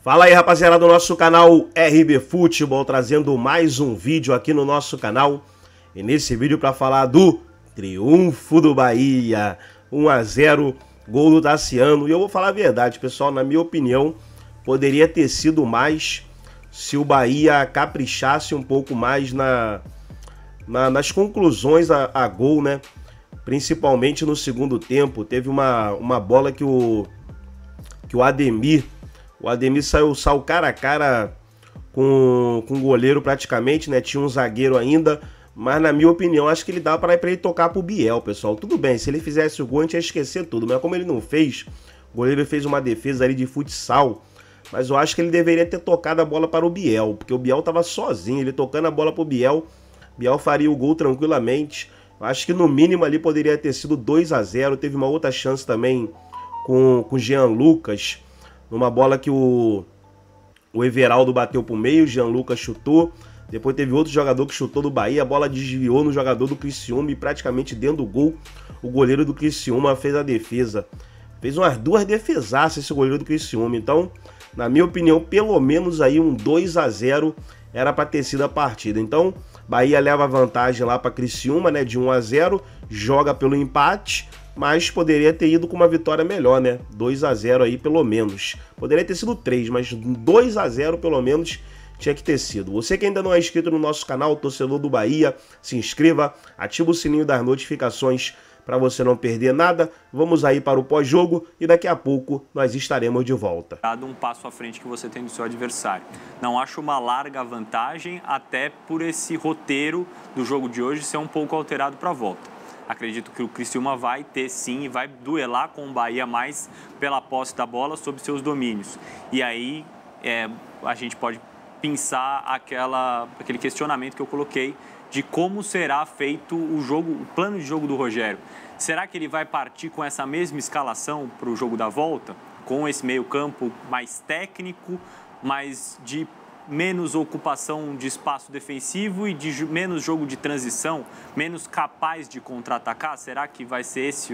Fala aí, rapaziada do nosso canal RB Futebol, trazendo mais um vídeo aqui no nosso canal. E nesse vídeo para falar do triunfo do Bahia, 1 a 0, gol do Tassiano. E eu vou falar a verdade, pessoal, na minha opinião, poderia ter sido mais se o Bahia caprichasse um pouco mais nas conclusões a gol, né? Principalmente no segundo tempo. Teve uma bola que o Ademir saiu cara a cara com o goleiro praticamente, né? Tinha um zagueiro ainda, mas na minha opinião, acho que ele dá para ele tocar pro Biel, pessoal. Tudo bem, se ele fizesse o gol, a gente ia esquecer tudo, mas como ele não fez, o goleiro fez uma defesa ali de futsal, mas eu acho que ele deveria ter tocado a bola para o Biel, porque o Biel tava sozinho, ele tocando a bola pro Biel faria o gol tranquilamente. Eu acho que no mínimo ali poderia ter sido 2 a 0. Teve uma outra chance também com o Jean Lucas, numa bola que o Everaldo bateu pro meio, o Jean Lucas chutou. Depois teve outro jogador que chutou do Bahia, a bola desviou no jogador do Criciúma e praticamente dentro do gol o goleiro do Criciúma fez a defesa. Fez umas duas defesaças esse goleiro do Criciúma. Então, na minha opinião, pelo menos aí um 2 a 0 era para ter sido a partida. Então, Bahia leva a vantagem lá para Criciúma, né, de 1 a 0, joga pelo empate, mas poderia ter ido com uma vitória melhor, né? 2 a 0 aí pelo menos. Poderia ter sido 3, mas 2 a 0 pelo menos tinha que ter sido. Você que ainda não é inscrito no nosso canal, torcedor do Bahia, se inscreva, ativa o sininho das notificações para você não perder nada. Vamos aí para o pós-jogo e daqui a pouco nós estaremos de volta. Um passo à frente que você tem do seu adversário. Não acho uma larga vantagem, até por esse roteiro do jogo de hoje ser um pouco alterado para a volta. Acredito que o Criciúma vai ter sim e vai duelar com o Bahia mais pela posse da bola sob seus domínios. E aí a gente pode pensar aquele questionamento que eu coloquei de como será feito o plano de jogo do Rogério. Será que ele vai partir com essa mesma escalação para o jogo da volta? Com esse meio-campo mais técnico, mais de menos ocupação de espaço defensivo e de menos jogo de transição, menos capaz de contra-atacar? Será que vai ser esse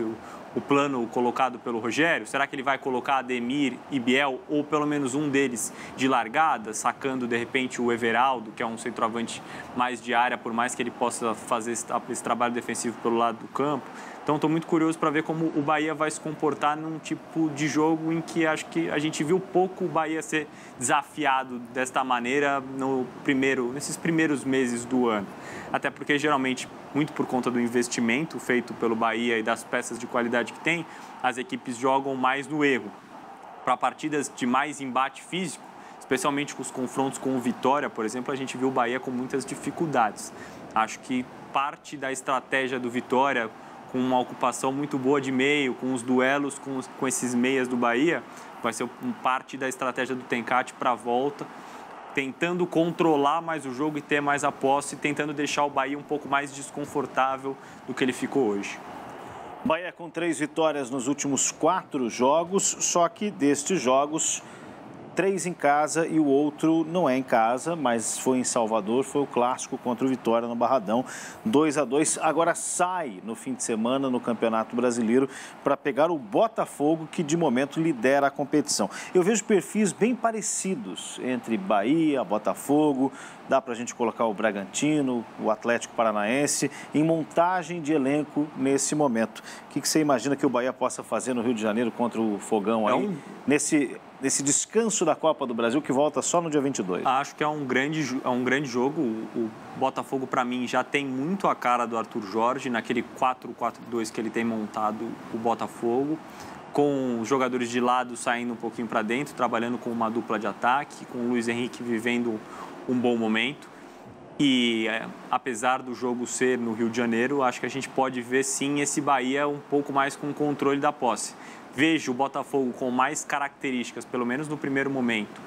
o plano colocado pelo Rogério? Será que ele vai colocar Ademir e Biel, ou pelo menos um deles, de largada, sacando de repente o Everaldo, que é um centroavante mais de área, por mais que ele possa fazer esse trabalho defensivo pelo lado do campo? Então, estou muito curioso para ver como o Bahia vai se comportar num tipo de jogo em que acho que a gente viu pouco o Bahia ser desafiado desta maneira nesses primeiros meses do ano. Até porque, geralmente, muito por conta do investimento feito pelo Bahia e das peças de qualidade que tem, as equipes jogam mais no erro. Para partidas de mais embate físico, especialmente com os confrontos com o Vitória, por exemplo, a gente viu o Bahia com muitas dificuldades. Acho que parte da estratégia do Vitória, com uma ocupação muito boa de meio, com os duelos com esses meias do Bahia, vai ser parte da estratégia do Tencate para a volta, tentando controlar mais o jogo e ter mais a posse, tentando deixar o Bahia um pouco mais desconfortável do que ele ficou hoje. Bahia com 3 vitórias nos últimos 4 jogos, só que destes jogos, 3 em casa e o outro não é em casa, mas foi em Salvador, foi o clássico contra o Vitória no Barradão, 2 a 2. Agora sai no fim de semana no Campeonato Brasileiro para pegar o Botafogo, que de momento lidera a competição. Eu vejo perfis bem parecidos entre Bahia, Botafogo, dá para a gente colocar o Bragantino, o Atlético Paranaense em montagem de elenco nesse momento. O que você imagina que o Bahia possa fazer no Rio de Janeiro contra o Fogão aí, nesse descanso da Copa do Brasil que volta só no dia 22? Acho que é um grande jogo. O Botafogo, para mim, já tem muito a cara do Arthur Jorge, naquele 4-4-2 que ele tem montado o Botafogo, com os jogadores de lado saindo um pouquinho para dentro, trabalhando com uma dupla de ataque, com o Luiz Henrique vivendo um bom momento. E apesar do jogo ser no Rio de Janeiro, acho que a gente pode ver sim esse Bahia um pouco mais com controle da posse. Vejo o Botafogo com mais características, pelo menos no primeiro momento,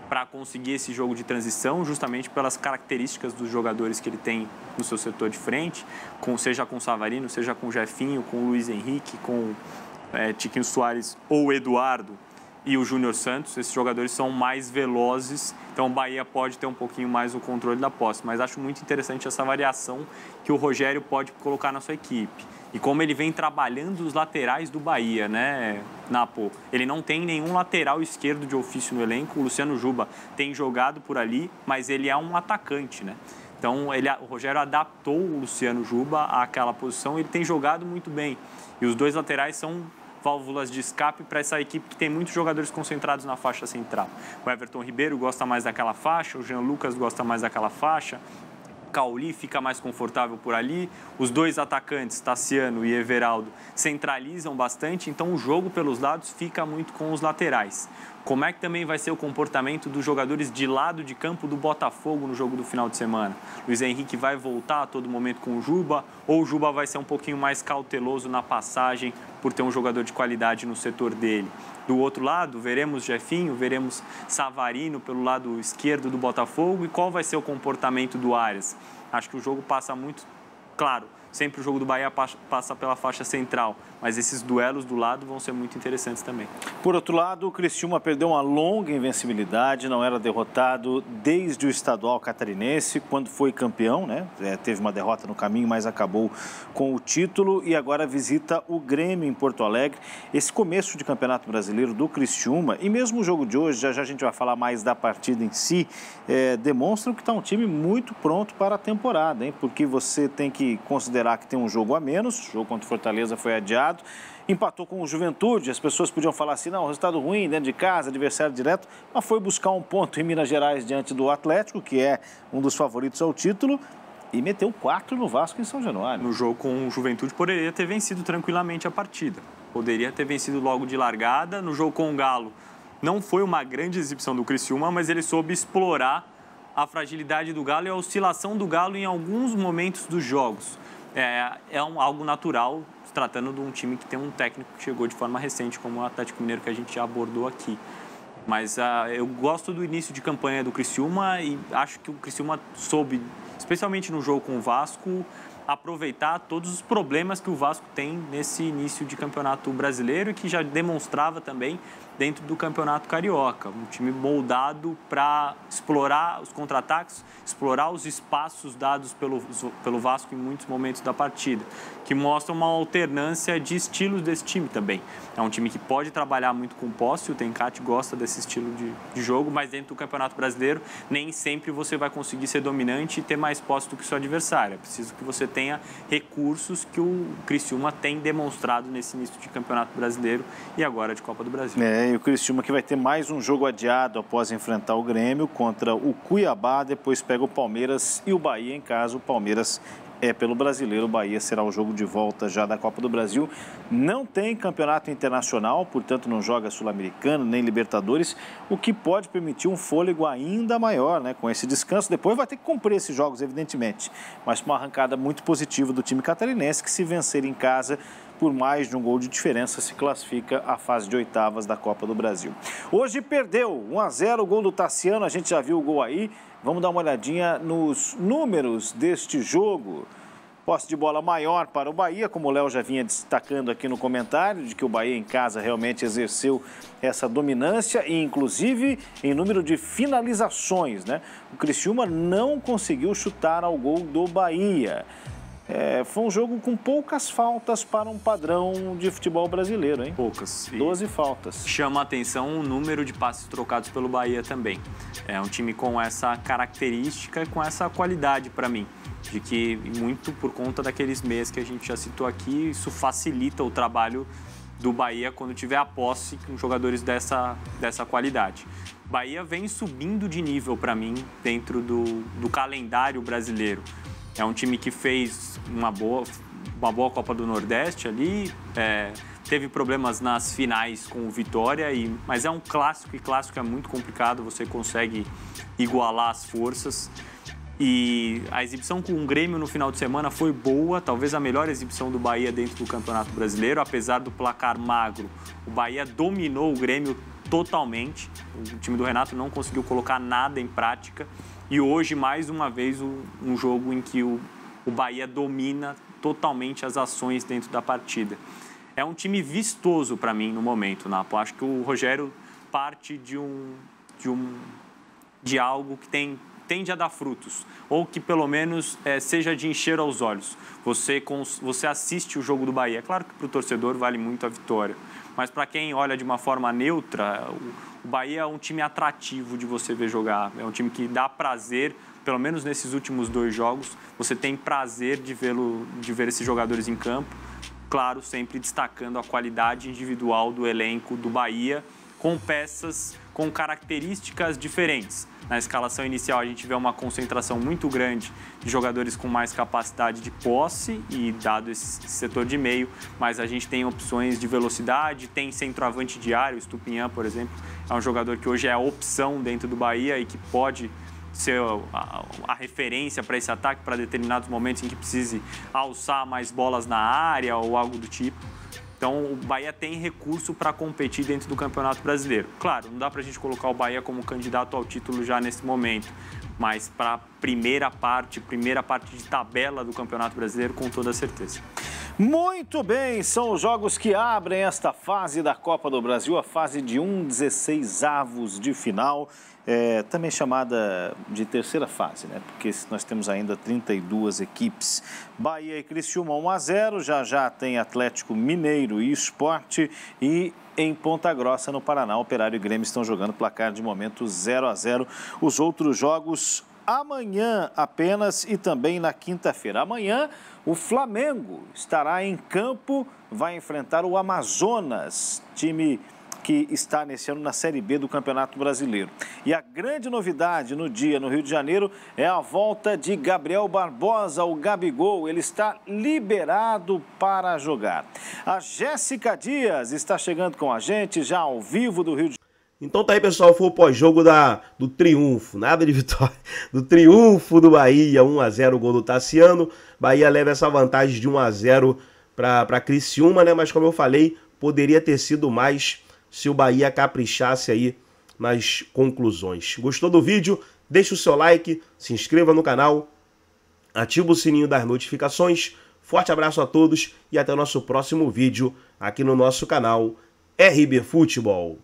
para conseguir esse jogo de transição, justamente pelas características dos jogadores que ele tem no seu setor de frente, seja com o Savarino, seja com o Jefinho, com o Luiz Henrique, com Tiquinho Soares ou Eduardo e o Júnior Santos. Esses jogadores são mais velozes, então o Bahia pode ter um pouquinho mais o controle da posse. Mas acho muito interessante essa variação que o Rogério pode colocar na sua equipe, e como ele vem trabalhando os laterais do Bahia, né, Napo? Ele não tem nenhum lateral esquerdo de ofício no elenco. O Luciano Juba tem jogado por ali, mas ele é um atacante, né? Então, o Rogério adaptou o Luciano Juba àquela posição e ele tem jogado muito bem. E os dois laterais são válvulas de escape para essa equipe que tem muitos jogadores concentrados na faixa central. O Everton Ribeiro gosta mais daquela faixa, o Jean Lucas gosta mais daquela faixa, Cauli fica mais confortável por ali. Os dois atacantes, Tassiano e Everaldo, centralizam bastante, então o jogo pelos lados fica muito com os laterais. Como é que também vai ser o comportamento dos jogadores de lado de campo do Botafogo no jogo do final de semana? Luiz Henrique vai voltar a todo momento com o Juba, ou o Juba vai ser um pouquinho mais cauteloso na passagem por ter um jogador de qualidade no setor dele? Do outro lado, veremos Jefinho, veremos Savarino pelo lado esquerdo do Botafogo. E qual vai ser o comportamento do Arias? Acho que o jogo passa muito, claro, sempre o jogo do Bahia passa pela faixa central, mas esses duelos do lado vão ser muito interessantes também. Por outro lado, o Criciúma perdeu uma longa invencibilidade, não era derrotado desde o estadual catarinense, quando foi campeão, né? Teve uma derrota no caminho, mas acabou com o título e agora visita o Grêmio em Porto Alegre. Esse começo de Campeonato Brasileiro do Criciúma, e mesmo o jogo de hoje, já a gente vai falar mais da partida em si, demonstram que está um time muito pronto para a temporada, hein? Porque você tem que considerar que tem um jogo a menos, o jogo contra o Fortaleza foi adiado, empatou com o Juventude, as pessoas podiam falar assim, não, resultado ruim, dentro de casa, adversário direto, mas foi buscar um ponto em Minas Gerais diante do Atlético, que é um dos favoritos ao título, e meteu 4 no Vasco em São Januário. No jogo com o Juventude poderia ter vencido tranquilamente a partida, poderia ter vencido logo de largada. No jogo com o Galo não foi uma grande exibição do Criciúma, mas ele soube explorar a fragilidade do Galo e a oscilação do Galo em alguns momentos dos jogos. Algo natural, se tratando de um time que tem um técnico que chegou de forma recente, como o Atlético Mineiro, que a gente já abordou aqui. Mas eu gosto do início de campanha do Criciúma e acho que o Criciúma soube, especialmente no jogo com o Vasco, aproveitar todos os problemas que o Vasco tem nesse início de campeonato brasileiro e que já demonstrava também dentro do campeonato carioca. Um time moldado para explorar os contra-ataques, explorar os espaços dados pelo Vasco em muitos momentos da partida, que mostra uma alternância de estilos desse time também. É um time que pode trabalhar muito com posse, o Tencate gosta desse estilo de jogo, mas dentro do campeonato brasileiro nem sempre você vai conseguir ser dominante e ter mais posse do que o seu adversário. É preciso que você tenha recursos que o Criciúma tem demonstrado nesse início de campeonato brasileiro e agora de Copa do Brasil. E o Criciúma que vai ter mais um jogo adiado após enfrentar o Grêmio contra o Cuiabá, depois pega o Palmeiras e o Bahia em casa. O Palmeiras pelo Brasileiro, o Bahia será o jogo de volta já da Copa do Brasil. Não tem campeonato internacional, portanto não joga Sul-Americano nem Libertadores, o que pode permitir um fôlego ainda maior, né? Com esse descanso, depois vai ter que cumprir esses jogos, evidentemente, mas com uma arrancada muito positiva do time catarinense, que se vencer em casa por mais de um gol de diferença, se classifica à fase de oitavas da Copa do Brasil. Hoje perdeu 1-0 o gol do Tassiano, a gente já viu o gol aí. Vamos dar uma olhadinha nos números deste jogo. Posse de bola maior para o Bahia, como o Léo já vinha destacando aqui no comentário, de que o Bahia em casa realmente exerceu essa dominância e inclusive em número de finalizações, né? O Criciúma não conseguiu chutar ao gol do Bahia. Foi um jogo com poucas faltas para um padrão de futebol brasileiro, hein? Poucas. 12 faltas. Chama a atenção o número de passes trocados pelo Bahia também. É um time com essa característica e com essa qualidade para mim, de que muito por conta daqueles meias que a gente já citou aqui, isso facilita o trabalho do Bahia quando tiver a posse com jogadores dessa qualidade. Bahia vem subindo de nível para mim dentro do calendário brasileiro. É um time que fez uma boa Copa do Nordeste ali, teve problemas nas finais com o Vitória, mas é um clássico, e clássico é muito complicado, você consegue igualar as forças. E a exibição com o Grêmio no final de semana foi boa, talvez a melhor exibição do Bahia dentro do Campeonato Brasileiro, apesar do placar magro. O Bahia dominou o Grêmio totalmente, o time do Renato não conseguiu colocar nada em prática. E hoje, mais uma vez, um jogo em que o Bahia domina totalmente as ações dentro da partida. É um time vistoso para mim no momento, Napo. Acho que o Rogério parte de algo que tem tende a dar frutos, ou que pelo menos seja de encher aos olhos. Você assiste o jogo do Bahia. É claro que para o torcedor vale muito a vitória, mas para quem olha de uma forma neutra, o Bahia é um time atrativo de você ver jogar. É um time que dá prazer, pelo menos nesses últimos 2 jogos, você tem prazer de ver esses jogadores em campo. Claro, sempre destacando a qualidade individual do elenco do Bahia, com peças com características diferentes. Na escalação inicial, a gente vê uma concentração muito grande de jogadores com mais capacidade de posse e dado esse setor de meio, mas a gente tem opções de velocidade, tem centroavante de área, o Estupinhan, por exemplo, é um jogador que hoje é a opção dentro do Bahia e que pode ser a referência para esse ataque para determinados momentos em que precise alçar mais bolas na área ou algo do tipo. Então, o Bahia tem recurso para competir dentro do Campeonato Brasileiro. Claro, não dá para a gente colocar o Bahia como candidato ao título já nesse momento, mas para a primeira parte de tabela do Campeonato Brasileiro, com toda certeza. Muito bem, são os jogos que abrem esta fase da Copa do Brasil, a fase de 16avos de final, também chamada de terceira fase, né? Porque nós temos ainda 32 equipes. Bahia e Criciúma 1-0, já tem Atlético Mineiro e Sport, e em Ponta Grossa, no Paraná, Operário e Grêmio estão jogando placar de momento 0-0. Os outros jogos amanhã apenas e também na quinta-feira. Amanhã o Flamengo estará em campo, vai enfrentar o Amazonas, time que está nesse ano na Série B do Campeonato Brasileiro. E a grande novidade no dia no Rio de Janeiro é a volta de Gabriel Barbosa, o Gabigol. Ele está liberado para jogar. A Jéssica Dias está chegando com a gente já ao vivo do Rio de Janeiro. Então tá aí, pessoal, foi o pós-jogo do triunfo, nada de vitória, do triunfo do Bahia, 1-0, o gol do Tassiano. Bahia leva essa vantagem de 1-0 para Criciúma, né? Mas como eu falei, poderia ter sido mais se o Bahia caprichasse aí nas conclusões. Gostou do vídeo? Deixa o seu like, se inscreva no canal, ativa o sininho das notificações. Forte abraço a todos e até o nosso próximo vídeo aqui no nosso canal RB Futebol.